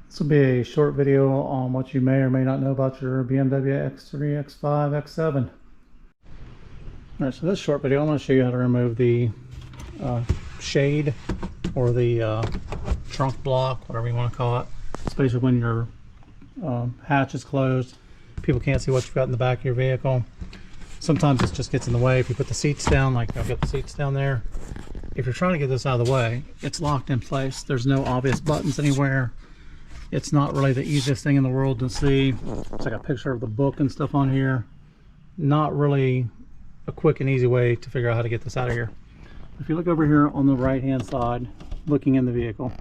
This will be a short video on what you may or may not know about your BMW X3, X5, X7. Alright, so this short video I'm going to show you how to remove the shade or the trunk block, whatever you want to call it. It's basically when your hatch is closed, people can't see what you've got in the back of your vehicle. Sometimes it just gets in the way. If you put the seats down, like I've got the seats down there, if you're trying to get this out of the way, it's locked in place. There's no obvious buttons anywhere. It's not really the easiest thing in the world to see. It's like a picture of the book and stuff on here. Not really a quick and easy way to figure out how to get this out of here. If you look over here on the right hand side, looking in the vehicle,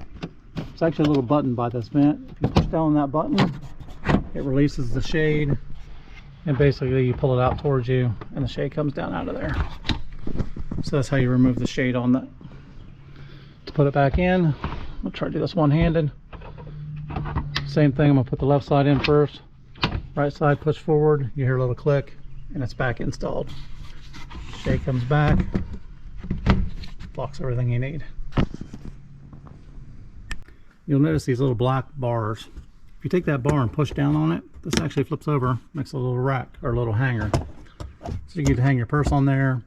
there's actually a little button by this vent. If you push down on that button, it releases the shade, and basically you pull it out towards you and the shade comes down out of there. So that's how you remove the shade on that. To put it back in, I'll try to do this one-handed. Same thing, I'm going to put the left side in first, right side push forward, you hear a little click, and it's back installed. Shade comes back, blocks everything you need. You'll notice these little black bars. If you take that bar and push down on it, this actually flips over, makes a little rack or a little hanger. So you can hang your purse on there.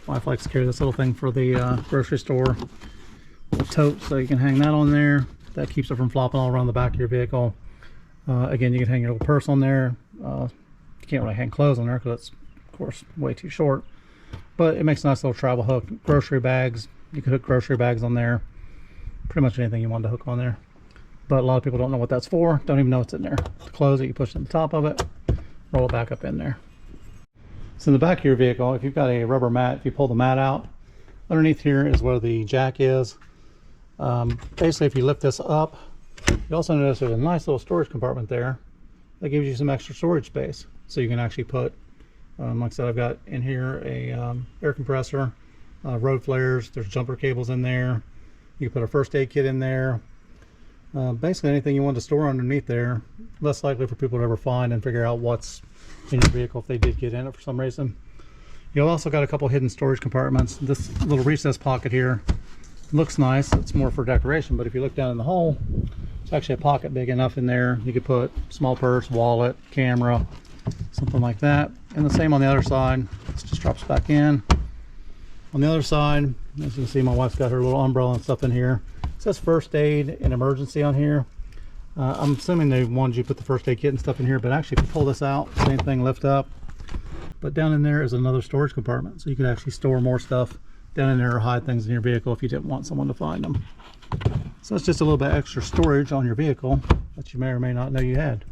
Wife likes to carry this little thing for the grocery store, a tote, so you can hang that on there. That keeps it from flopping all around the back of your vehicle. Again, you can hang your little purse on there. You can't really hang clothes on there because it's, of course, way too short. But it makes a nice little travel hook. Grocery bags, you could hook grocery bags on there. Pretty much anything you want to hook on there. But a lot of people don't know what that's for. Don't even know it's in there. To close it, you push it on the top of it, roll it back up in there. So in the back of your vehicle, if you've got a rubber mat, if you pull the mat out, underneath here is where the jack is. Basically, if you lift this up, you also notice there's a nice little storage compartment there that gives you some extra storage space. So you can actually put, like I said, I've got in here a air compressor, road flares, there's jumper cables in there. You can put a first aid kit in there. Basically anything you want to store underneath there, less likely for people to ever find and figure out what's in your vehicle if they did get in it for some reason. You've also got a couple hidden storage compartments. This little recess pocket here looks nice. It's more for decoration, but if you look down in the hole, it's actually a pocket big enough in there. You could put small purse, wallet, camera, something like that. And the same on the other side. This just drops back in. On the other side, as you can see, my wife's got her little umbrella and stuff in here. It says first aid and emergency on here. I'm assuming they wanted you to put the first aid kit and stuff in here, but actually if you pull this out, same thing, lift up. But down in there is another storage compartment, so you could actually store more stuff down in there or hide things in your vehicle if you didn't want someone to find them. So it's just a little bit extra storage on your vehicle that you may or may not know you had.